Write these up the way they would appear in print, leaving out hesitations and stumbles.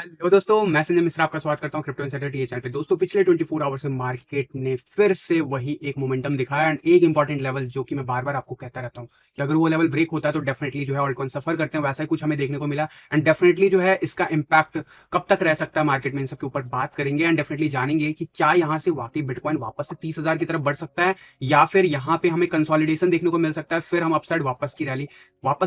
Hello दोस्तों, मैं संजय मिश्रा आपका स्वागत करता हूं क्रिप्टो इनसाइडर टीए चैनल पे। दोस्तों, पिछले 24 आवर से मार्केट ने फिर से वही एक मोमेंटम दिखाया एंड एक इंपॉर्टेंट लेवल जो कि मैं बार बार आपको कहता रहता हूं कि अगर वो लेवल ब्रेक होता है तो डेफिनेटली जो है ऑल्टकॉइन सफर करते हैं। वैसा ही कुछ हमें देखने को मिला एंड डेफिनेटली जो है इसका इम्पैक्ट कब तक रह सकता है मार्केट में, इन सबके ऊपर बात करेंगे एंड डेफिनेटली जानेंगे कि क्या यहाँ से वाकई बिटकॉइन वापस से 30,000 की तरफ बढ़ सकता है या फिर यहाँ पे हमें कंसोलिडेशन देखने को मिल सकता है, फिर हम अपसाइड वापस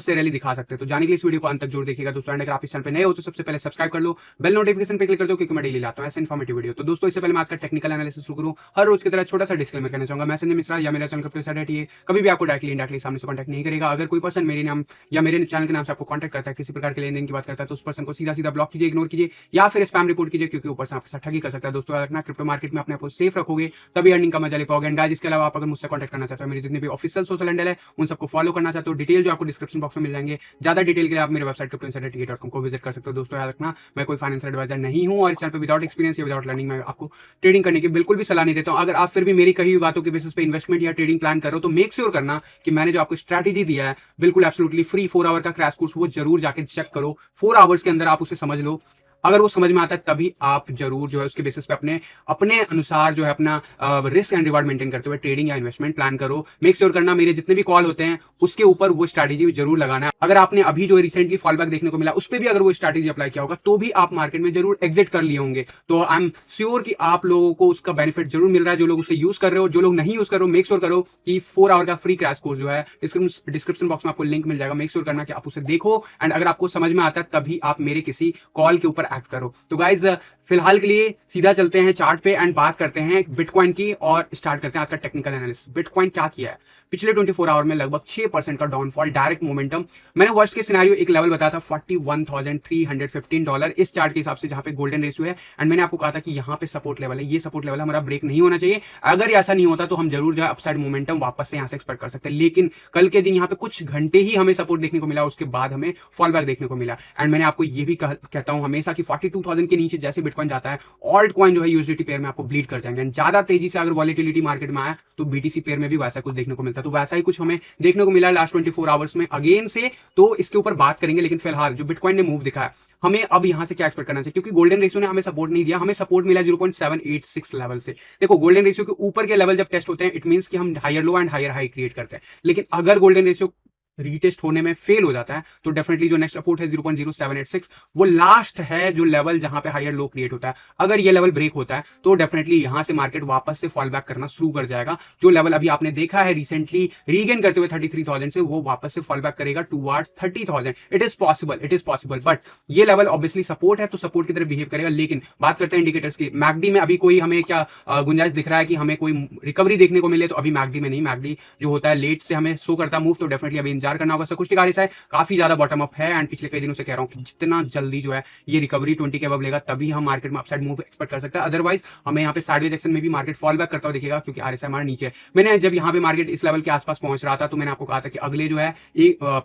से रैली दिखा सकते हैं। तो जाने के लिए इस वीडियो को अंत तक जरूर देखिएगा दोस्तों। अगर आप इस चैनल पे नए हो तो सबसे पहले सब्सक्राइब कर लो, बेल नोटिफिकेशन पे क्लिक कर दो क्योंकि मैं डेली लाता हूं ऐसे इन्फॉर्मेटिव वीडियो। तो दोस्तों, इससे पहले मैं आज का टेक्निकल एनालिसिस शुरू करूं, हर रोज की तरह छोटा सा डिस्क्लेमर करना चाहूंगा। मैं संजय मिश्रा या मेरा चैनल क्रिप्टो इनसाइडर टीए कभी भी आपको डायरेक्टली सामने से कॉन्टैक्ट नहीं करेगा। अगर कोई पर्सन मेरे नाम या मेरे चैनल के नाम से आपको कॉन्टैक्ट करता है, किसी प्रकार के लेन देन की बात करता है, तो उस पर्सन को सीधा सीधा ब्लॉक कीजिए, इग्नोर कीजिए या फिर स्पैम रिपोर्ट कीजिए क्योंकि ऊपर से आपके साथ ठगी कर सकता है। दोस्तों, अगर क्रिप्टो मार्केट में अपने आपको सेफ रखोगे तभी अर्निंग का मजा ले पाओगे। एंड गाइस, इसके अलावा आप अगर मुझसे कॉन्टैक्ट करना चाहते हो, मेरे जितने भी ऑफिशियल सोशल हैंडल है उन सबको फॉलो करना चाहते हो, डिटेल जो आपको डिस्क्रिप्शन बॉक्स में मिल जाएंगे। ज्यादा डिटेल के लिए आप मेरे वेबसाइट cryptoinsiderta.com को विजिट कर सकते हो। दोस्तों, याद रखना, मैं कोई फाइनेंशियल एडवाइजर नहीं हूं और इस चैनल पे विदाउट एक्सपीरियंस या विदाउट लर्निंग मैं आपको ट्रेडिंग करने की बिल्कुल भी सलाह नहीं देता हूं। अगर आप फिर भी मेरी कही हुई बातों के बेसिस पे इन्वेस्टमेंट या ट्रेडिंग प्लान कर रहे हो तो मेक श्योर करना कि मैंने जो आपको स्ट्रैटेजी दिया है बिल्कुल एब्सोल्युटली फ्री 4 आवर का क्रैश कोर्स वो जरूर जाके चेक करो। 4 आवर्स के अंदर आप उसे समझ लो। अगर वो समझ में आता है तभी आप जरूर जो है उसके बेसिस पे अपने अपने अनुसार जो है अपना रिस्क एंड रिवार्ड मेंटेन करते हुए ट्रेडिंग या इन्वेस्टमेंट प्लान करो। मेक श्योर करना मेरे जितने भी कॉल होते हैं उसके ऊपर वो स्ट्रैटेजी जरूर लगाना है। अगर आपने अभी जो रिसेंटली फॉल बैक देखने को मिला उस पर भी अगर वो स्ट्रैटेजी अप्लाई किया होगा तो भी आप मार्केट में जरूर एग्जिट कर लिए होंगे। तो आई एम श्योर कि आप लोगों को उसका बेनिफिट जरूर मिल रहा है, जो लोग उसे यूज कर रहे हो। जो लोग नहीं यूज कर रहे हो, मेक श्योर करो कि 4 आवर का फ्री क्रैश कोर्स जो है डिस्क्रिप्शन बॉक्स में आपको लिंक मिल जाएगा। मेक श्योर करना कि आप उसे देखो एंड अगर आपको समझ में आता है तभी आप मेरे किसी कॉल के ऊपर एक्ट करो। तो गाइज, फिलहाल के लिए सीधा चलते हैं चार्ट पे एंड बात करते हैं बिटकॉइन की और स्टार्ट करते हैं आज का टेक्निकल एनालिसिस। बिटकॉइन क्या किया है पिछले 24 आवर में? लगभग 6% का डाउनफॉल, डायरेक्ट मोमेंटम। मैंने वर्स्ट के सिनेरियो एक लेवल बताया था $41,315 इस चार्ट के हिसाब से, जहां पे गोल्डन रेशियो है एंड मैंने आपको कहा था कि यहां पे सपोर्ट लेवल है, ये सपोर्ट लेवल हमारा ब्रेक नहीं होना चाहिए। अगर ऐसा नहीं होता तो हम जरूर जो है अपसाइड मोमेंटम वापस से यहां से एक्सपेक्ट कर सकते हैं। लेकिन कल के दिन यहां पे कुछ घंटे ही हमें सपोर्ट देखने को मिला, उसके बाद हमें फॉल बैक देखने को मिला। एंड मैंने आपको ये भी कहता हूं हमेशा कि 42,000 के नीचे जैसे बिटकॉइन जाता है, ऑल्ट कॉइन जो है यूएसडीटी पेयर में आपको ब्लीड कर जाएंगे। ज्यादा तेजी से अगर वॉलेटिलिटी मार्केट में आया तो बीटीसी पेयर में भी वैसा कुछ देखने को मिलता है। तो वैसा ही कुछ हमें देखने को मिला लास्ट 24 आवर्स में अगेन से, तो इसके ऊपर बात करेंगे। लेकिन फिलहाल जो बिटकॉइन ने मूव दिखाया, हमें अब यहां से क्या एक्सपेक्ट करना चाहिए? क्योंकि गोल्डन रेशियो ने हमें सपोर्ट नहीं दिया, हमें सपोर्ट मिला 0.786 लेवल से। देखो, गोल्डन रेशियो के ऊपर के लेवल जब टेस्ट होते हैं इट मींस कि हम higher low and higher high create करते हैं। लेकिन अगर गोल्डन रेशियो रीटेस्ट होने में फेल हो जाता है तो डेफिनेटली जो नेक्स्ट सपोर्ट है 0.0786 वो लास्ट है जो लेवल जहां पे हायर लो क्रिएट होता है। अगर ये लेवल ब्रेक होता है तो डेफिनेटली यहां से मार्केट वापस से फॉल बैक करना शुरू कर जाएगा। जो लेवल अभी आपने देखा है रिसेंटली रीगेन करते हुए 33,000 से, वो वापस से फॉल बैक करेगा towards 30,000। It is possible but ये लेवल ऑब्वियसली सपोर्ट है तो सपोर्ट की तरह बिहेव करेगा। लेकिन बात करते हैं इंडिकेटर्स की। मैकडी में अभी कोई हमें क्या गुंजाइश दिख रहा है कि हमें कोई रिकवरी देखने को मिले? तो अभी मैकडी में नहीं। मैकडी जो होता है लेट से हमें शो करता मूव, तो डेफिनेटली अभी इंतजार करना होगा। कुछ टिकारिस है, काफी ज्यादा बॉटम अप है एंड पिछले कई दिनों से कह रहा हूं कि जितना जल्दी जो है ये रिकवरी 20 के अबव लेगा तभी हम मार्केट में अपसाइड मूव एक्सपेक्ट कर सकते हैं। अदरवाइज हमें यहाँ पे साइडवेज एक्शन में भी मार्केट फॉल बैक करता हुआ दिखेगा क्योंकि आरएसआई हमारे नीचे है। मैंने जब यहाँ पे मार्केट इस लेवल के आसपास पहुंच रहा था तो मैंने आपको कहा था कि अगले जो है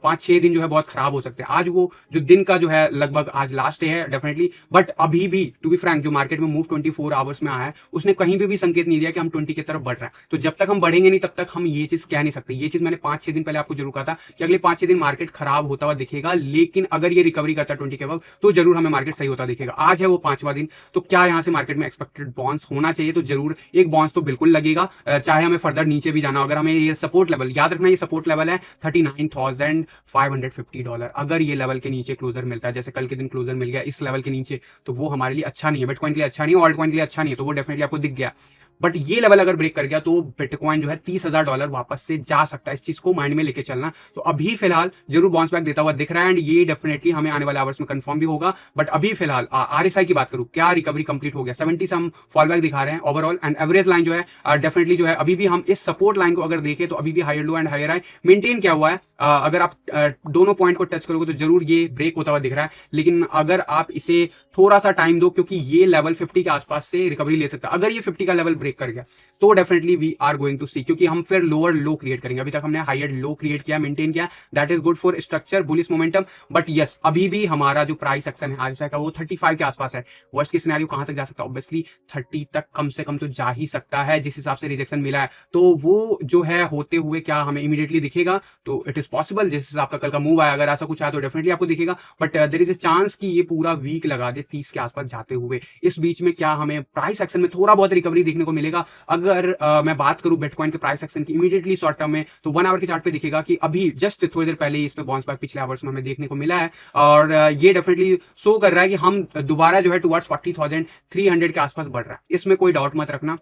5-6 दिन जो है बहुत खराब हो सकते हैं। आज वो जो दिन का जो है लगभग आज लास्ट डे है डेफिनेटली, बट अभी भी टू बी फ्रैंक जो मार्केट में मूव 24 आवर्स में आया है उसने कहीं भी संकेत नहीं दिया कि हम 20 की तरफ बढ़ रहे हैं। तो जब तक हम बढ़ेंगे नहीं तब तक हम ये चीज कह नहीं सकते। ये चीज मैंने 5-6 दिन पहले आपको जरूर कहा था कि अगले 5-6 दिन मार्केट खराब होता हुआ दिखेगा। लेकिन अगर ये रिकवरी करता है 20 के अबव तो जरूर हमें मार्केट सही होता दिखेगा। आज है वो 5वां दिन, तो क्या यहां से मार्केट में एक्सपेक्टेड बाउंस होना चाहिए? तो जरूर एक बाउंस तो बिल्कुल लगेगा, चाहे हमें फर्दर नीचे भी जाना। अगर हमें ये सपोर्ट लेवल याद रखना, ये सपोर्ट लेवल है $39,550। अगर ये लेवल के नीचे क्लोजर मिलता है, जैसे कल के दिन क्लोजर मिल गया इस लेवल के नीचे, तो वो हमारे लिए अच्छा नहीं है, बिटकॉइन के लिए अच्छा नहीं है, ऑल्ट कॉइन के लिए अच्छा नहीं है। तो वो डेफिनेटली आपको दिख गया। बट ये लेवल अगर ब्रेक कर गया तो बिटकॉइन जो है $30,000 वापस से जा सकता है। इस चीज को माइंड में लेके चलना। तो अभी फिलहाल जरूर बाउंस बैक देता हुआ दिख रहा है एंड ये डेफिनेटली हमें आने वाले आवर्स में कंफर्म भी होगा। बट अभी फिलहाल आरएसआई की बात करूं, क्या रिकवरी कंप्लीट हो गया? 70 से हम फॉल बैक दिखा रहे हैं ओवरऑल एंड एवरेज लाइन जो है डेफिनेटली जो है अभी भी हम इस सपोर्ट लाइन को अगर देखें तो अभी भी higher low and higher high maintain किया हुआ है। अगर आप दोनों पॉइंट को टच करोगे तो जरूर ये ब्रेक होता हुआ दिख रहा है। लेकिन अगर आप इसे थोड़ा सा टाइम दो, क्योंकि ये लेवल 50 के आसपास से रिकवरी ले सकता है। अगर ये 50 का लेवल ब्रेक कर गया तो definitely we are going to see, क्योंकि हम फिर लोअर लो क्रिएट करेंगे। अभी तक हमने हायर लो क्रिएट किया, मेंटेन किया, that is good for structure bullish momentum. But yes, अभी भी हमारा जो प्राइस एक्शन है आज का वो 35 के आसपास है। वर्स्ट के सिनेरियो कहां तक जा सकता है? ऑब्वियसली 30 तक कम से कम तो जा ही सकता है, जिस हिसाब से रिजेक्शन मिला है। तो वो जो है होते हुए क्या हमें इमीडिएटली दिखेगा? तो इट इज पॉसिबल, जिस हिसाब का कल का मूव आया, अगर ऐसा कुछ आया तो डेफिनेटली आपको दिखेगा। But there is a chance कि ये पूरा वीक लगा दे 30 के आसपास जाते हुए। इस बीच में क्या हमें प्राइस एक्शन में थोड़ा बहुत रिकवरी देखने को मिलेगा? अगर मैं बात करूं बिटकॉइन के प्राइस एक्शन की इमीडिएटली शॉर्ट टर्म में, तो 1 आवर के चार्ट पे दिखेगा कि अभी जस्ट थोड़ी देर पहले इसमें बाउंस बैक पिछले आवर्स में हमें देखने को मिला है। और ये डेफिनेटली शो कर रहा है कि हम दोबारा जो है टुवर्ड्स 40,300 के आसपास बढ़ रहा है। इसमें कोई डाउट मत रखना,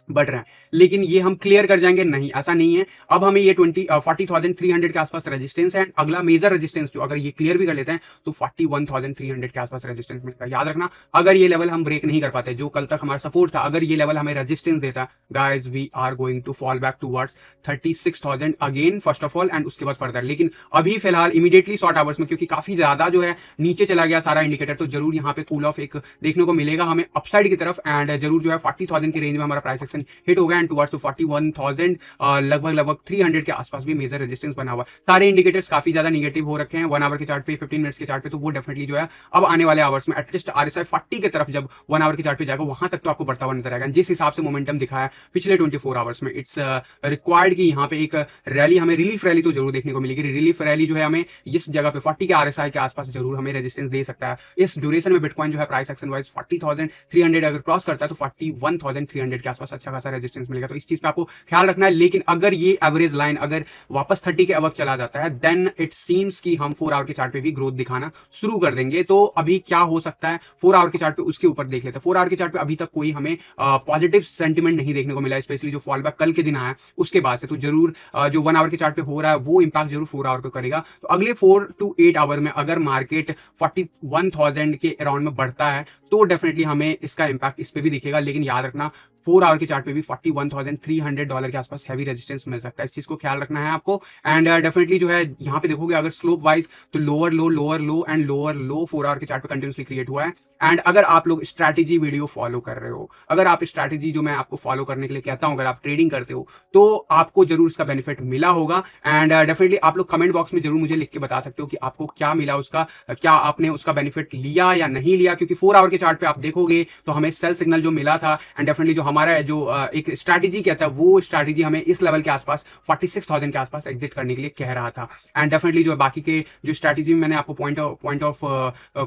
बढ़ रहा है। लेकिन ये हम क्लियर कर जाएंगे? नहीं, ऐसा नहीं है। अब हमें ये 40,300 के आसपास रेजिस्टेंस है। अगला मेजर रेजिस्टेंस जो अगर ये क्लियर भी कर लेते हैं तो 41,300 के आसपास रेजिस्टेंस मिलेगा। याद रखना, अगर ये लेवल हम ब्रेक नहीं कर पाते, जो कल तक हमारा सपोर्ट था, अगर ये लेवल हमें रेजिस्टेंस देता, guys we are going to fall back towards 36,000 again first of all, and उसके बाद फर्दर। लेकिन अभी फिलहाल इमीडिएटली शॉर्ट आवर्स में, क्योंकि काफी ज्यादा जो है नीचे चला गया सारा इंडिकेटर, तो जरूर यहाँ पे कूल ऑफ एक देखने को मिलेगा हमें अपसाइड की तरफ। एंड जरूर जो है 40,000 की रेंज में हमारा प्राइस एक्शन हिट हो गया एंड टुवर्ड्स 41,000 लगभग 300 के आसपास भी मेजर रेजिस्टेंस बना हुआ। सारे इंडिकेटर्स काफी ज्यादा नेगेटिव हो रखे हैं 1 आवर के चार्ट पे, 15 मिनट्स के चार्ट पे। तो वो डेफिनेटली जो है अब आने वाले आवर्स में एटलीस्ट RSI 40 की तरफ जब 1 आवर के चार्ट पे जाएगा, वहां तक तो आपको बढ़ता हुआ नजर आएगा। जिस हिसाब से मोमेंटम दिखाया पिछले 24 आवर्स में, इट्स रिक्वायर्ड कि यहाँ पे एक रैली, हमें रिलीफ रैली तो जरूर देखने को मिलेगी। रिलीफ रैली जो है हमें इस जगह पे 40 के RSI के आसपास जरूर हमें रेजिस्टेंस दे सकता है। इस ड्यूरेशन में बिटकॉइन जो है प्राइस एक्शन वाइज 40,300 अगर क्रॉस करता है तो 41,300 के आसपास अच्छा खासा रेजिस्टेंस मिलेगा। तो इस चीज पे आपको ख्याल रखना है। लेकिन अगर ये एवरेज लाइन अगर वापस 30 के अबव चला जाता है, देन इट सीम्स कि हम 4 आवर के चार्ट पे भी ग्रोथ दिखाना शुरू कर देंगे। तो अभी क्या हो सकता है 4 आवर के चार्ट पे, उसके ऊपर देख लेते हैं। 4 आवर के चार्ट पे अभी तक कोई हमें पॉजिटिव सेंटिमेंट नहीं देखने को मिला, स्पेशली जो फॉल बैक कल के दिन आया उसके बाद से। तो जरूर जो 1 आवर के चार्ट पे हो रहा है वो इंपैक्ट जरूर 4 आवर को करेगा। तो अगले 4 to 8 आवर में अगर मार्केट 41,000 के अराउंड में बढ़ता है तो डेफिनेटली हमें इसका इंपैक्ट इस पे भी दिखेगा। लेकिन याद रखना 4 आवर के चार्ट पे भी $41,300 के आसपास हैवी रेजिस्टेंस मिल सकता है। इस चीज को ख्याल रखना है आपको। एंड डेफिनेटली जो है यहाँ पे देखोगे अगर स्लोप वाइज, तो lower low and lower low 4 hour के चार्ट पे कंटिन्यूसली क्रिएट हुआ है। एंड अगर आप लोग स्ट्रैटेजी वीडियो फॉलो कर रहे हो, अगर आप स्ट्रैटेजी जो मैं आपको फॉलो करने के लिए कहता हूं, अगर आप ट्रेडिंग करते हो, तो आपको जरूर इसका बेनिफिट मिला होगा। एंड डेफिनेटली आप लोग कमेंट बॉक्स में जरूर मुझे लिख के बता सकते हो कि आपको क्या मिला उसका, क्या आपने उसका बेनिफिट लिया या नहीं लिया। क्योंकि 4 आवर के चार्ट पे आप देखोगे तो हमें सेल सिग्नल जो मिला था, एंड डेफिनेटली जो हमारा जो एक स्ट्रैटेजी कहता है, वो स्ट्रैटेजी हमें इस लेवल के आसपास 46,000 के आसपास एग्जिट करने के लिए कह रहा था। एंड डेफिनेटली जो बाकी के जो स्ट्रैटेजी में मैंने आपको पॉइंट ऑफ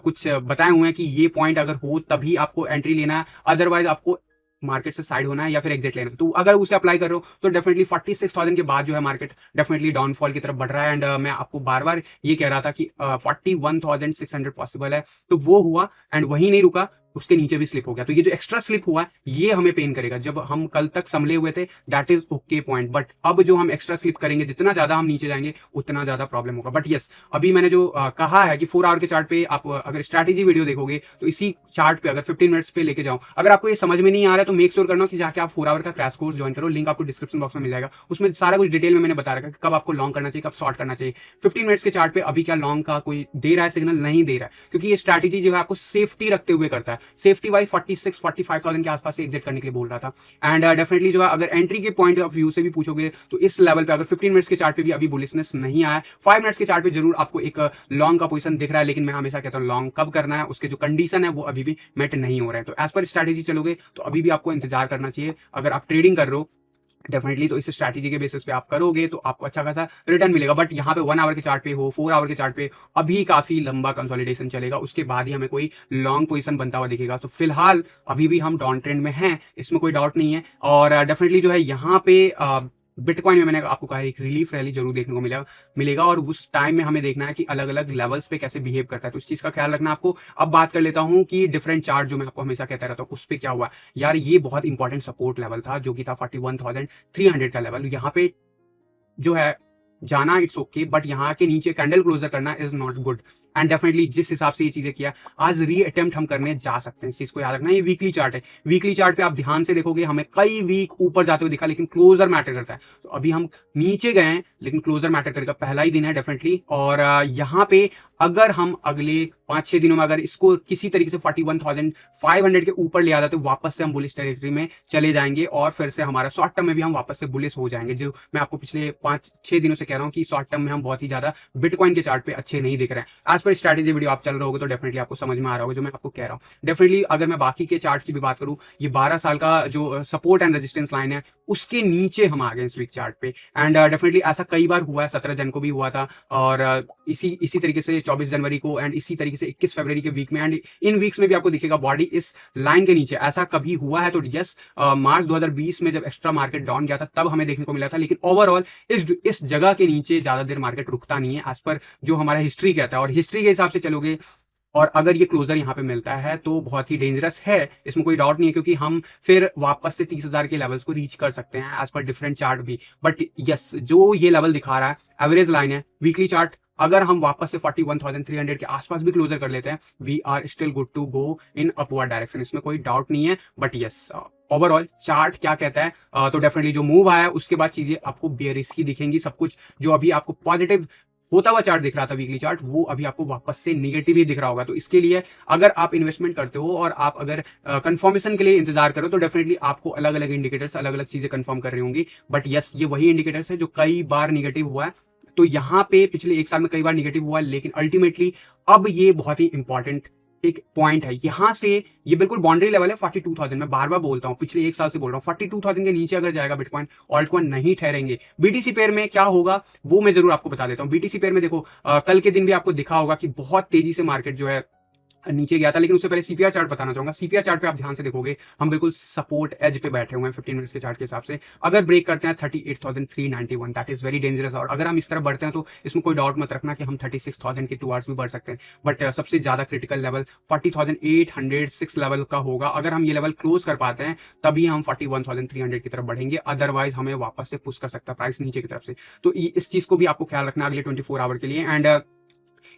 कुछ बताए हुए हैं कि ये पॉइंट अगर हो तभी आपको एंट्री लेना है, अदरवाइज आपको मार्केट से साइड होना है या फिर एग्जिट लेना है। तो अगर उसे अप्लाई कर रहे हो तो डेफिनेटली 46,000 के बाद जो है मार्केट डेफिनेटली डाउनफॉल की तरफ बढ़ रहा है। एंड मैं आपको बार बार ये कह रहा था कि 41,600 पॉसिबल है, तो वो हुआ एंड वही नहीं रुका, उसके नीचे भी स्लिप हो गया। तो ये जो एक्स्ट्रा स्लिप हुआ ये हमें पेन करेगा। जब हम कल तक संभले हुए थे that is okay point, but अब जो हम एक्स्ट्रा स्लिप करेंगे, जितना ज्यादा हम नीचे जाएंगे उतना ज्यादा प्रॉब्लम होगा। बट यस, अभी मैंने जो कहा है कि 4 आवर के चार्ट पे आप अगर स्ट्रैटेजी वीडियो देखोगे तो इसी चार्ट पे अगर 15 मिनट्स पे लेके जाओ, अगर आपको ये समझ में नहीं आ रहा है तो मेक श्योर करना कि जाके आप 4 आवर का क्रैश कोर्स ज्वाइन करो। लिंक आपको डिस्क्रिप्शन बॉक्स में मिल जाएगा, उसमें सारा कुछ डिटेल में मैंने बता रखा है कब आपको लॉन्ग करना चाहिए, कब शॉर्ट करना चाहिए। 15 मिनट्स के चार्ट पे अभी क्या लॉन्ग का कोई दे रहा है सिग्नल? नहीं दे रहा है, क्योंकि ये स्ट्रैटेजी जो है आपको सेफ्टी रखते हुए करता है। सेफ्टी वाइज 45,000 के आसपास से एग्जिट करने के लिए बोल रहा था। एंड डेफिनेटली जो है अगर एंट्री के पॉइंट ऑफ व्यू से भी पूछोगे तो इस लेवल पे अगर 15 मिनट्स के चार्ट पे भी अभी बुलिशनेस नहीं आया, 5 मिनट्स के चार्ट पे जरूर आपको एक लॉन्ग का पोजीशन दिख रहा है। लेकिन मैं हमेशा कहता हूं लॉन्ग कब करना है, उसके जो कंडीशन है वो अभी भी मेट नहीं हो रहा है। तो एज पर स्ट्रैटेजी चलोगे तो अभी भी आपको इंतजार करना चाहिए। अगर आप ट्रेडिंग कर रहे हो डेफिनेटली तो इस स्ट्रैटेजी के बेसिस पे आप करोगे तो आपको अच्छा खासा रिटर्न मिलेगा। बट यहाँ पे 1 आवर के चार्ट पे हो, 4 आवर के चार्ट पे अभी काफी लंबा कंसोलिडेशन चलेगा, उसके बाद ही हमें कोई लॉन्ग पोजीशन बनता हुआ दिखेगा। तो फिलहाल अभी भी हम डाउन ट्रेंड में हैं, इसमें कोई डाउट नहीं है। और डेफिनेटली जो है यहाँ पे बिटकॉइन में मैंने आपको कहा एक रिलीफ रैली जरूर देखने को मिलेगा और उस टाइम में हमें देखना है कि अलग अलग लेवल्स पे कैसे बिहेव करता है। तो इस चीज का ख्याल रखना आपको। अब बात कर लेता हूं कि डिफरेंट चार्ट जो मैं आपको हमेशा कहता रहता हूं उस पे क्या हुआ यार। ये बहुत इंपॉर्टेंट सपोर्ट लेवल था जो कि था 41,300 का लेवल। यहाँ पे जो है जाना इट्स ओके, बट यहाँ के नीचे कैंडल क्लोजर करना is not good. And definitely जिस हिसाब से ये चीजें किया, आज री अटेम्प्ट हम करने जा सकते हैं। इस चीज को याद रखना। ये वीकली चार्ट है, वीकली चार्ट पे आप ध्यान से देखोगे हमें कई वीक ऊपर जाते हुए दिखा, लेकिन क्लोजर मैटर करता है। तो अभी हम नीचे गए हैं, लेकिन क्लोजर मैटर करेगा। पहला ही दिन है डेफिनेटली, और यहाँ पे अगर हम अगले 5-6 दिनों में अगर इसको किसी तरीके से 41,500 के ऊपर ले आ जाते, तो वापस से हम बुलिश टेरिटरी में चले जाएंगे, और फिर से हमारा शॉर्ट टर्म में भी हम वापस से बुलिश हो जाएंगे। जो मैं आपको पिछले 5-6 दिनों से कह रहा हूं कि शॉर्ट टर्म में हम बहुत ही ज्यादा बिटकॉइन के चार्ट पे अच्छे नहीं दिख रहे हैं। एज पर स्ट्रैटेजी वीडियो आप चल रहे होगे तो डेफिनेटली आपको समझ में आ रहा होगा जो मैं आपको कह रहा हूं। डेफिनेटली अगर मैं बाकी के चार्ट की भी बात करूं, ये 12 साल का जो सपोर्ट एंड रेजिस्टेंस लाइन है, उसके नीचे हम आ गए इस वीक चार्ट पे। एंड डेफिनेटली ऐसा कई बार हुआ है, 17 जन को भी हुआ था, और इसी तरीके से 24 जनवरी को, एंड इसी तरीके से 21 फरवरी के वीक में, एंड इन वीक्स में भी आपको दिखेगा बॉडी इस लाइन के नीचे। ऐसा कभी हुआ है तो यस, मार्च 2020 में जब एक्स्ट्रा मार्केट डाउन गया था तब हमें देखने को मिला था, लेकिन ओवरऑल इस जगह के नीचे ज्यादा देर मार्केट रुकता नहीं है, एज पर जो हमारा हिस्ट्री कहता है। और हिस्ट्री के हिसाब से चलोगे, और अगर ये क्लोजर यहाँ पे मिलता है तो बहुत ही डेंजरस है, इसमें कोई डाउट नहीं है, क्योंकि हम फिर वापस से 30,000 के लेवल्स को रीच कर सकते हैं एज पर डिफरेंट चार्ट भी। बट यस, जो ये लेवल दिखा रहा है एवरेज लाइन है, वीकली चार्ट, अगर हम वापस से 41,300 के आसपास भी क्लोजर कर लेते हैं, we are still good to go in upward direction, इसमें कोई डाउट नहीं है। बट यस, ओवरऑल चार्ट क्या कहता है, तो डेफिनेटली जो मूव आया उसके बाद चीजें आपको बेयरिश ही दिखेंगी। सब कुछ जो अभी आपको पॉजिटिव होता हुआ चार्ट दिख रहा था, वीकली चार्ट, वो अभी आपको वापस से निगेटिव ही दिख रहा होगा। तो इसके लिए अगर आप इन्वेस्टमेंट करते हो और आप अगर कंफर्मेशन के लिए इंतजार करो, तो डेफिनेटली आपको अलग अलग इंडिकेटर्स, अलग अलग चीजें कंफर्म कर रही होंगी। बट यस, ये वही इंडिकेटर्स है जो कई बार निगेटिव हुआ है। तो यहाँ पे पिछले 1 साल में कई बार निगेटिव हुआ है, लेकिन अल्टीमेटली अब ये बहुत ही इंपॉर्टेंट एक पॉइंट है। यहां से ये बिल्कुल बाउंड्री लेवल है 42,000। मैं बार बार बोलता हूं, पिछले 1 साल से बोल रहा हूं, 42,000 के नीचे अगर जाएगा बिटकॉइन, ऑल्ट कॉइन नहीं ठहरेंगे। बीटीसी पेयर में क्या होगा वो मैं जरूर आपको बता देता हूं। बीटीसी पेयर में देखो, कल के दिन भी आपको दिखा होगा कि बहुत तेजी से मार्केट जो है नीचे गया था, लेकिन उससे पहले सीपीआर चार्ट बताना चाहूंगा। सीपीआर चार्ट पे आप ध्यान से देखोगे, हम बिल्कुल सपोर्ट एज पे बैठे हुए हैं 15 मिनट्स के चार्ट के हिसाब से। अगर ब्रेक करते हैं 38,391, दैट इज वेरी डेंजरस। और अगर हम इस तरह बढ़ते हैं तो इसमें कोई डाउट मत रखना कि हम 36,000 के 2 आवर्स भी बढ़ सकते हैं। बट सबसे ज्यादा क्रिटिकल लेवल 40,806 लेवल का होगा। अगर हम ये लेवल क्लोज कर पाते हैं तभी हम 41,300 की तरफ बढ़ेंगे, अदरवाइज हमें वापस से पुश कर सकता है प्राइस नीचे की तरफ से। तो इस चीज को भी आपको ख्याल रखना अगले 24 आवर के लिए। एंड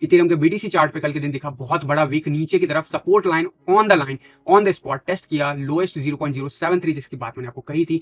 इथेरियम के बीटीसी चार्ट पे कल के दिन दिखा बहुत बड़ा वीक नीचे की तरफ, support line on the spot test किया, लोएस्ट 0.073, जिसकी बात मैंने आपको कही थी।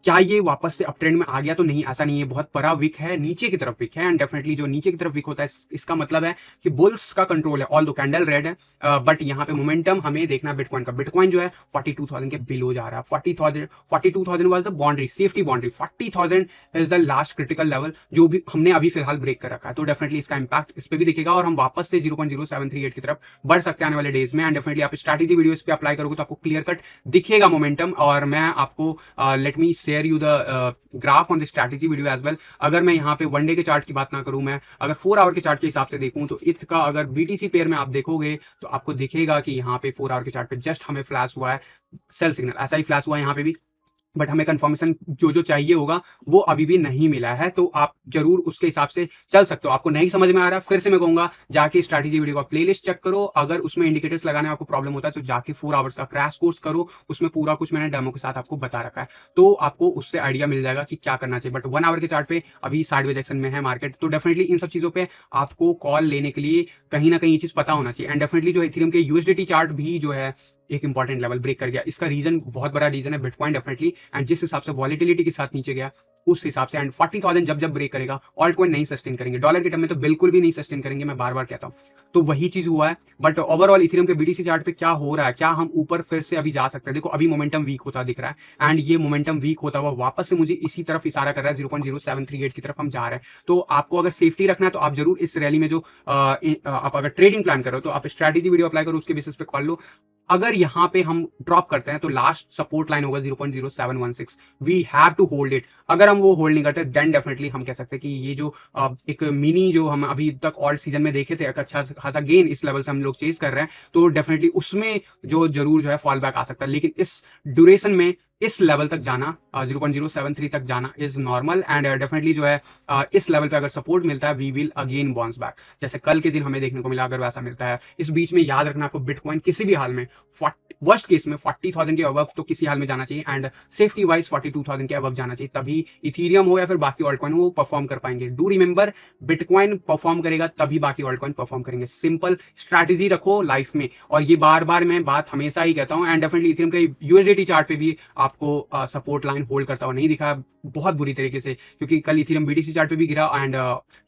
क्या ये वापस से अप ट्रेंड में आ गया? तो नहीं, ऐसा नहीं है। बहुत बड़ा वीक है, नीचे की तरफ वीक है। एंड डेफिनेटली जो नीचे की तरफ वीक होता है, इसका मतलब है कि बुल्स का कंट्रोल है। ऑल दो कैंडल रेड है, बट यहाँ पे मोमेंटम हमें देखना बिटकॉइन का। बिटकॉइन जो है 42,000 के बिलो जा रहा है। 42,000 was the boundary, safety boundary. 40,000 is the last critical level जो भी हमने अभी फिलहाल ब्रेक कर रखा है। तो डेफिनेटली इसका इंपैक्ट इस पे भी दिखेगा, और हम वापस से 0.0738 की तरफ बढ़ सकते हैं आने वाले डेज में। एंड डेफिनेटली आप स्ट्रैटेजी वीडियो पे अप्लाई करोगे तो आपको क्लियर कट दिखेगा मोमेंटम। और मैं आपको let me share you the graph on the strategy video as well. अगर मैं यहाँ पे 1 डे के चार्ट की बात ना करूं, मैं अगर 4 आवर के चार्ट के हिसाब से देखूं, तो इथ का अगर बीटीसी पेयर में आप देखोगे तो आपको दिखेगा कि यहाँ पे 4 आवर के चार्ट पे जस्ट हमें फ्लैश हुआ है सेल सिग्नल। ऐसा ही फ्लैश हुआ है यहाँ पे भी, बट हमें कंफर्मेशन जो चाहिए होगा वो अभी भी नहीं मिला है। तो आप जरूर उसके हिसाब से चल सकते हो। आपको नहीं समझ में आ रहा, फिर से मैं कहूंगा जाके स्ट्रैटेजी वीडियो का प्लेलिस्ट चेक करो। अगर उसमें इंडिकेटर्स लगाने में आपको प्रॉब्लम होता है तो जाके 4 आवर्स का क्रैश कोर्स करो, उसमें पूरा कुछ मैंने डेमो के साथ आपको बता रखा है। तो आपको उससे आइडिया मिल जाएगा कि क्या करना चाहिए। बट 1 आवर के चार्ट पे अभी साइडवेज एक्शन में है मार्केट, तो डेफिनेटली इन सब चीजों पे आपको कॉल लेने के लिए कहीं ना कहीं ये चीज पता होना चाहिए। एंड डेफिनेटली जो इथेरियम के यूएसडीटी चार्ट भी जो है एक इंपॉर्टेंट लेवल ब्रेक कर गया। इसका रीजन, बहुत बड़ा रीजन है बिटकॉइन डेफिनेटली, एंड जिस हिसाब से वॉलिटिलिटी के साथ नीचे गया उस हिसाब से। एंड 40,000 जब ब्रेक करेगा, ऑल्ट कॉइन नहीं सस्टेन करेंगे, डॉलर के टर्म में तो बिल्कुल भी नहीं सस्टेन करेंगे, मैं बार बार कहता हूं। तो वही चीज हुआ है। बट ओवरऑल इथेरियम के बीटीसी चार्ट पे क्या हो रहा है, क्या हम ऊपर फिर से अभी जा सकते हैं? देखो अभी मोमेंटम वीक होता दिख रहा है, एंड ये मोमेंटम वीक होता हुआ वापस से मुझे इसी तरफ इशारा कर रहा है, 0.0738 की तरफ हम जा रहे हैं। तो आपको अगर सेफ्टी रखना है तो आप जरूर इस रैली में जो आप अगर ट्रेडिंग प्लान करो तो आप स्ट्रैटेजी वीडियो अप्लाई करो, उसके बेसिस पे कॉल लो। अगर यहां पे हम ड्रॉप करते हैं तो लास्ट सपोर्ट लाइन होगा 0.0716, we have to hold it. अगर हम वो होल्ड नहीं करते देन डेफिनेटली हम कह सकते हैं कि ये जो एक मिनी जो हम अभी तक ऑल्ट सीजन में देखे थे, एक अच्छा खासा गेन इस लेवल से हम लोग चेज कर रहे हैं, तो डेफिनेटली उसमें जो जरूर जो है फॉल बैक आ सकता है। लेकिन इस ड्यूरेशन में इस लेवल तक जाना, 0.073 तक जाना इज नॉर्मल। एंड डेफिनेटली जो है इस लेवल पे अगर सपोर्ट मिलता है we will again bounce back, जैसे कल के दिन हमें देखने को मिला। अगर वैसा मिलता है, इस बीच में याद रखना आपको बिटकॉइन किसी भी हाल में वर्स्ट केस में 40,000 के अबव तो किसी हाल में जाना चाहिए एंड सेफ्टी वाइज 42,000 के अबव जाना चाहिए, तभी इथीरियम हो या फिर बाकी ऑल्ट कॉइन वो परफॉर्म कर पाएंगे। डू रिमेंबर, बिटकॉइन परफॉर्म करेगा तभी बाकी ऑल्ट कॉइन परफॉर्म करेंगे। सिंपल स्ट्रैटेजी रखो लाइफ में, और ये बार बार मैं बात हमेशा ही कहता हूं। एंड डेफिनेटली इथेरियम का यूएसडीटी चार्ट पे भी आपको सपोर्ट लाइन होल्ड करता हुआ नहीं दिखा बहुत बुरी तरीके से, क्योंकि कल इथेरियम बीटीसी चार्ट पे भी गिरा एंड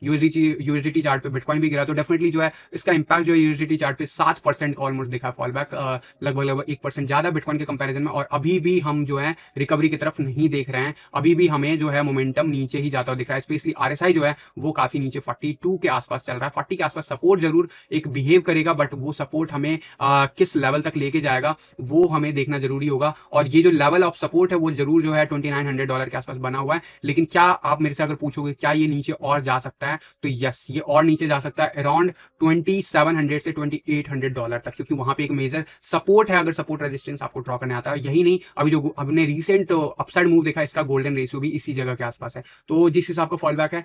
यूएसडीटी चार्ट पे बिटकॉइन भी गिरा। तो डेफिनेटली जो है इसका इंपैक्ट जो है यूएसडीटी चार्ट पे 7% का ऑलमोस्ट दिखा फॉल बैक, लगभग 1% ज्यादा बिटकॉइन के कंपैरिजन में। और अभी भी हम जो है रिकवरी की तरफ नहीं देख रहे हैं, अभी भी हमें जो है मोमेंटम नीचे ही जाता हुआ दिख रहा है। स्पेशली आरएसआई जो है वो काफी नीचे 42 के आसपास चल रहा है। 40 के आसपास सपोर्ट जरूर एक बिहेव करेगा, बट वो सपोर्ट हमें किस लेवल तक लेके जाएगा वो हमें देखना जरूरी होगा। और ये जो लेवल ऑफ सपोर्ट है वो जरूर जो है $2900 के आसपास बना हुआ है। लेकिन क्या आप मेरे से अगर पूछोगे क्या ये नीचे और जा सकता है, तो यस, ये और नीचे जा सकता है अराउंड $2700 से $2800 तक, क्योंकि वहां पे एक मेजर सपोर्ट है। अगर सपोर्ट रेजिस्टेंस आपको ड्रॉ करने आता है, यही नहीं, अभी जो हमने रिसेंट अपसाइड मूव देखा इसका गोल्डन रेशियो भी इसी जगह के आसपास है। तो जिस हिसाब का फॉल बैक है,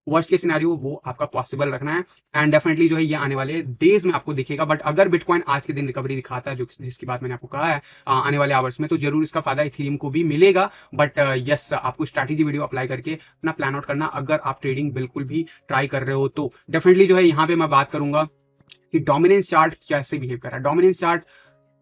वर्स्ट के सिनेरियो वो आपका पॉसिबल रखना है एंड डेफिनेटली जो है ये आने वाले डेज में आपको दिखेगा। बट अगर बिटकॉइन आज के दिन रिकवरी दिखाता है, जो जिसकी बात मैंने आपको कहा है आने वाले आवर्स में, तो जरूर इसका फायदा इथेरियम को भी मिलेगा। बट यस, आपको स्ट्रैटेजी वीडियो अप्लाई करके अपना प्लान आउट करना, अगर आप ट्रेडिंग बिल्कुल भी ट्राई कर रहे हो तो। डेफिनेटली जो है यहाँ पे मैं बात करूंगा कि डोमिनेंस चार्ट कैसे बिहेव कर रहा है। डोमिनेंस चार्ट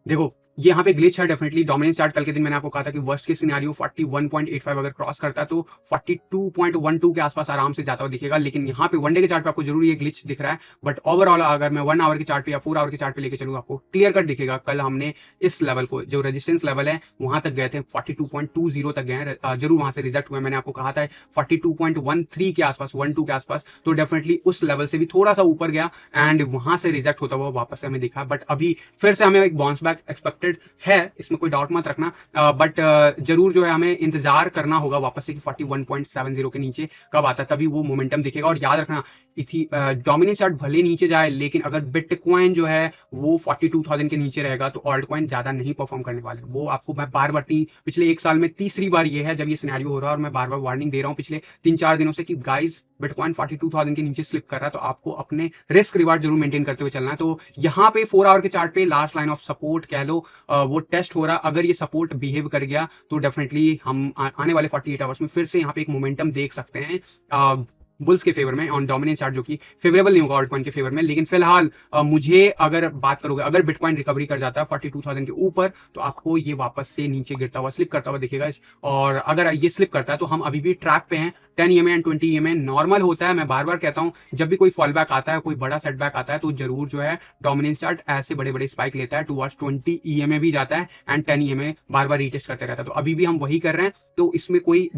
देखो, ये यहाँ पे ग्लिच है डेफिनेटली। डोमिनेंस चार्ट कल के दिन मैंने आपको कहा था कि वर्स्ट के सिनेरियो 41.85 अगर क्रॉस करता है तो 42.12 के आसपास आराम से जाता हुआ दिखेगा। लेकिन यहाँ पे वनडे के चार्ट पे आपको जरूर ये ग्लिच दिख रहा है, बट ओवरऑल अगर मैं 1 आवर के चार्ट पे या 4 आवर के चार्ट पे लेके चलूँ, आपको क्लियर कट दिखेगा। कल हमने इस लेवल को, जो रेजिस्टेंस लेवल है वहां तक गए थे, 42.20 तक गए हैं, जरूर वहां से रिजेक्ट हुए। मैंने आपको कहा था 42.13 के आसपास, 12 के आसपास, तो डेफिनेटली उस लेवल से भी थोड़ा सा ऊपर गया एंड वहां से रिजेक्ट होता हुआ वापस से हमें दिखा। बट अभी फिर से हमें एक बाउंस बैक एक्सपेक्टेड है, इसमें कोई डाउट मत रखना। बट जरूर जो है हमें इंतजार करना होगा वापस से कि 41.70 के नीचे कब आता है, तभी वो मोमेंटम दिखेगा। और याद रखना, डोमिनेंस चार्ट भले नीचे जाए, लेकिन अगर बिटकॉइन जो है वो 42,000 के नीचे रहेगा तो ऑल्ट कॉइन ज्यादा नहीं परफॉर्म करने वाले। वो आपको मैं बार बार पिछले एक साल में तीसरी बार ये है जब ये सिनेरियो हो रहा है, और मैं बार बार वार्निंग दे रहा हूँ पिछले 3-4 दिनों से कि गाइस, बिटकॉइन 42,000 के नीचे स्लिप कर रहा है, तो आपको अपने रिस्क रिवार्ड जरूर मेंटेन करते हुए चलना है। तो यहाँ पे 4 आवर के चार्ट पे लास्ट लाइन ऑफ सपोर्ट कह लो, वो टेस्ट हो रहा है। अगर ये सपोर्ट बिहेव कर गया तो डेफिनेटली हम आने वाले 48 आवर्स में फिर से यहाँ पे एक मोमेंटम देख सकते हैं बुल्स के फेवर में ऑन डोमिनेंस चार्ट, जो कि फेवरेबल नहीं होगा ऑल्टकॉइन के फेवर में। लेकिन फिलहाल मुझे अगर बात करोगे, अगर बिटकॉइन रिकवरी कर जाता है 42,000 के ऊपर, तो आपको ये वापस से नीचे गिरता हुआ, स्लिप करता हुआ दिखेगा। और अगर ये स्लिप करता है तो हम अभी भी ट्रैक पे हैं। 10 EMA एंड 20 EMA नॉर्मल होता है। मैं बार बार कहता हूं, जब भी कोई फॉल बैक आता है, कोई बड़ा सेटबैक आता है, तो जरूर जो है डोमिनेंस चार्ट ऐसे बड़े बड़े स्पाइक लेता है, टुवर्ड्स 20 EMA भी जाता है and 10 EMA bar bar retest करते रहता है। तो अभी भी हम वही कर रहे हैं, तो इसमें कोई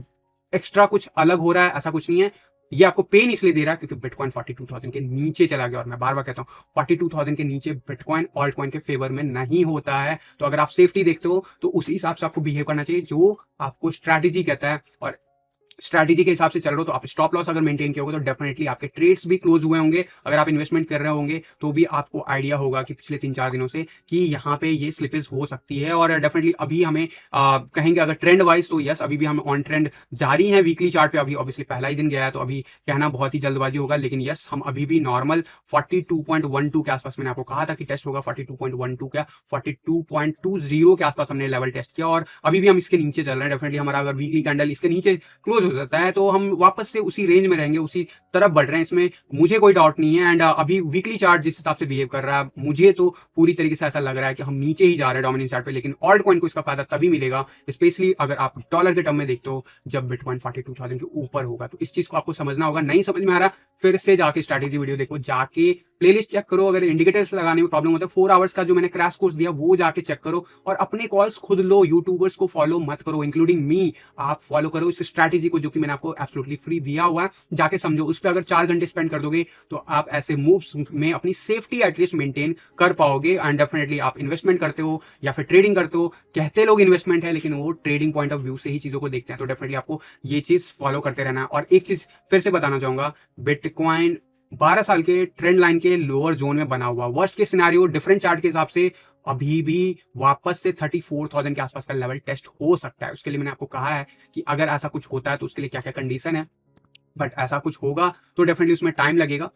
एक्स्ट्रा कुछ अलग हो रहा है ऐसा कुछ नहीं है। ये आपको पेन इसलिए दे रहा है क्योंकि बिटकॉइन 42,000 के नीचे चला गया, और मैं बार बार कहता हूं 42,000 के नीचे बिटकॉइन ऑल्ट कॉइन के फेवर में नहीं होता है। तो अगर आप सेफ्टी देखते हो तो उसी हिसाब से आपको बिहेव करना चाहिए जो आपको स्ट्रैटेजी कहता है, और स्ट्रैटेजी के हिसाब से चल रहे हो तो आप स्टॉप लॉस अगर मेंटेन किया होगा तो डेफिनेटली आपके ट्रेड्स भी क्लोज हुए होंगे। अगर आप इन्वेस्टमेंट कर रहे होंगे तो भी आपको आइडिया होगा कि पिछले 3-4 दिनों से कि यहाँ पे ये स्लिपेज हो सकती है। और डेफिनेटली अभी हमें कहेंगे अगर ट्रेंड वाइज, तो यस, अभी भी हम ऑन ट्रेंड जारी है वीकली चार्ट पे। अभी ऑब्वियसली पहला ही दिन गया है, तो अभी कहना बहुत ही जल्दबाजी होगा, लेकिन यस, हम अभी भी नॉर्मल 42.12 के आसपास, मैंने आपको कहा था कि टेस्ट होगा 42.12 का, 42.20 के आसपास हमने लेवल टेस्ट किया, और अभी भी हम इसके नीचे चल रहे हैं। डेफिनेटली हमारा अगर वीकली कैंडल इसके नीचे क्लोज हो जाता है तो हम वापस से उसी रेंज में रहेंगे, उसी तरफ बढ़ रहे हैं, इसमें मुझे कोई डाउट नहीं है। एंड अभी वीकली चार्ट जिस हिसाब से बिहेव कर रहा है, मुझे तो पूरी तरीके से ऐसा लग रहा है कि हम नीचे ही जा रहे हैं डोमिनेंस चार्ट पे। लेकिन ऑल्ट कॉइन को इसका फायदा तभी मिलेगा, स्पेशली अगर आप डॉलर के टर्म में देखते हो, जब बिटकॉइन 42,000 के ऊपर होगा। तो इस चीज को आपको समझना होगा। नहीं समझ में आ रहा, फिर से जाके स्ट्रैटेजी वीडियो देखो, जाके प्लेलिस्ट चेक करो। अगर इंडिकेटर्स लगाने में प्रॉब्लम होता है, 4 आवर्स का जो मैंने क्रैश कोर्स दिया वो जाके चेक करो, और अपने कॉल्स खुद लो। यूट्यूबर्स को फॉलो मत करो, इंक्लूडिंग मी। आप फॉलो करो इस स्ट्रैटेजी को जो कि मैंने आपको एब्सोल्युटली फ्री दिया हुआ है, जाके समझो। उस पर अगर 4 घंटे स्पेंड कर दोगे तो आप ऐसे मूव्स में अपनी सेफ्टी एटलीस्ट मेंटेन कर पाओगे। एंड डेफिनेटली आप इन्वेस्टमेंट करते हो या फिर ट्रेडिंग करते हो, कहते लोग इन्वेस्टमेंट है, लेकिन वो ट्रेडिंग पॉइंट ऑफ व्यू से ही चीजों को देखते हैं। तो डेफिनेटली आपको ये चीज फॉलो करते रहना है। और एक चीज फिर से बताना चाहूंगा, बिटकॉइन 12 साल के ट्रेंड लाइन के लोअर जोन में बना हुआ, वर्स्ट के सिनेरियो डिफरेंट चार्ट के हिसाब से अभी भी वापस से 34,000 के आसपास का लेवल टेस्ट हो सकता है। उसके लिए मैंने आपको कहा है कि अगर ऐसा कुछ होता है तो उसके लिए क्या क्या कंडीशन है, बट ऐसा कुछ होगा तो डेफिनेटली उसमें टाइम लगेगा।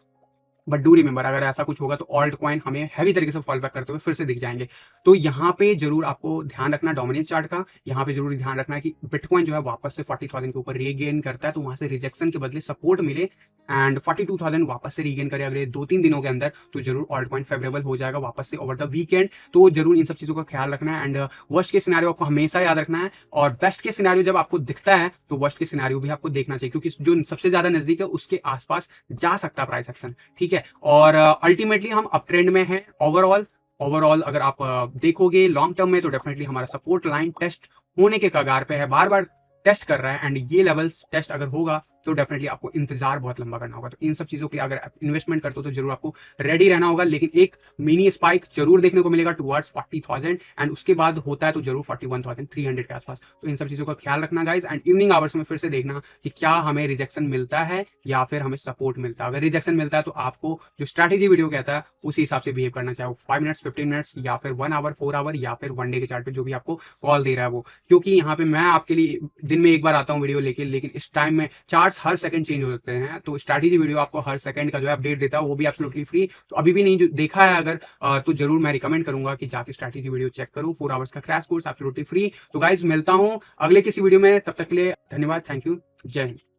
बट डू रिमेंबर, अगर ऐसा कुछ होगा तो ऑल्ट कॉइन हमें हैवी तरीके से फॉल बैक करते हुए फिर से दिख जाएंगे। तो यहाँ पे जरूर आपको ध्यान रखना डोमिनेंस चार्ट का, यहाँ पे जरूर ध्यान रखना है कि बिटकॉइन जो है वापस से 40,000 के ऊपर रीगेन करता है, तो वहां से रिजेक्शन के बदले सपोर्ट मिले एंड 42,000 वापस से रीगेन करे अगले 2-3 दिनों के अंदर, तो जरूर ऑल्ट कॉइन फेवरेबल हो जाएगा वापस से ओवर द वीकेंड। तो जरूर इन सब चीजों का ख्याल रखना है एंड वर्स्ट के सिनेरियो आपको हमेशा याद रखना है, और बेस्ट के सिनेरियो जब आपको दिखता है तो वर्स्ट के सिनेरियो भी आपको देखना चाहिए, क्योंकि जो सबसे ज्यादा नजदीक है उसके आसपास जा सकता है प्राइस एक्शन, ठीक है। और अल्टीमेटली हम अप ट्रेंड में हैं ओवरऑल अगर आप देखोगे लॉन्ग टर्म में, तो डेफिनेटली हमारा सपोर्ट लाइन टेस्ट होने के कगार पे है, बार बार टेस्ट कर रहा है एंड ये लेवल्स टेस्ट अगर होगा तो डेफिनेटली आपको इंतजार बहुत लंबा करना होगा। तो इन सब चीजों के लिए अगर आप इन्वेस्टमेंट करते हो तो जरूर आपको रेडी रहना होगा, लेकिन एक मिनी स्पाइक जरूर देखने को मिलेगा टुवर्ड्स 40,000 एंड उसके बाद होता है तो जरूर 41,300 के आसपास। तो इन सब चीजों का ख्याल रखना गाइज, एंड इवनिंग आवर्स में फिर से देखना कि क्या हमें रिजेक्शन मिलता है या फिर हमें सपोर्ट मिलता है। अगर रिजेक्शन मिलता है तो आपको जो स्ट्रैटेजी वीडियो कहता है उसी हिसाब से बिहेव करना, चाहे 5 मिनट्स 15 मिनट्स या फिर 1 आवर 4 आवर या फिर 1 डे के चार्ट पे जो भी आपको कॉल दे रहा है वो, क्योंकि यहाँ पे मैं आपके लिए दिन में एक बार आता हूँ वीडियो लेके, लेकिन इस टाइम में चार्ट्स हर सेकंड चेंज हो सकते हैं, तो स्ट्रैटेजी वीडियो आपको हर सेकंड का जो है अपडेट देता है, वो भी एब्सोल्युटली फ्री। तो अभी भी नहीं जो देखा है अगर तो जरूर मैं रिकमेंड करूंगा कि जाके स्ट्रैटेजी वीडियो चेक करो, 4 आवर्स का क्रैश कोर्स एब्सोल्युटली फ्री। तो गाइज मिलता हूं अगले किसी वीडियो में, तब तक के लिए धन्यवाद, थैंक यू, जय हिंद।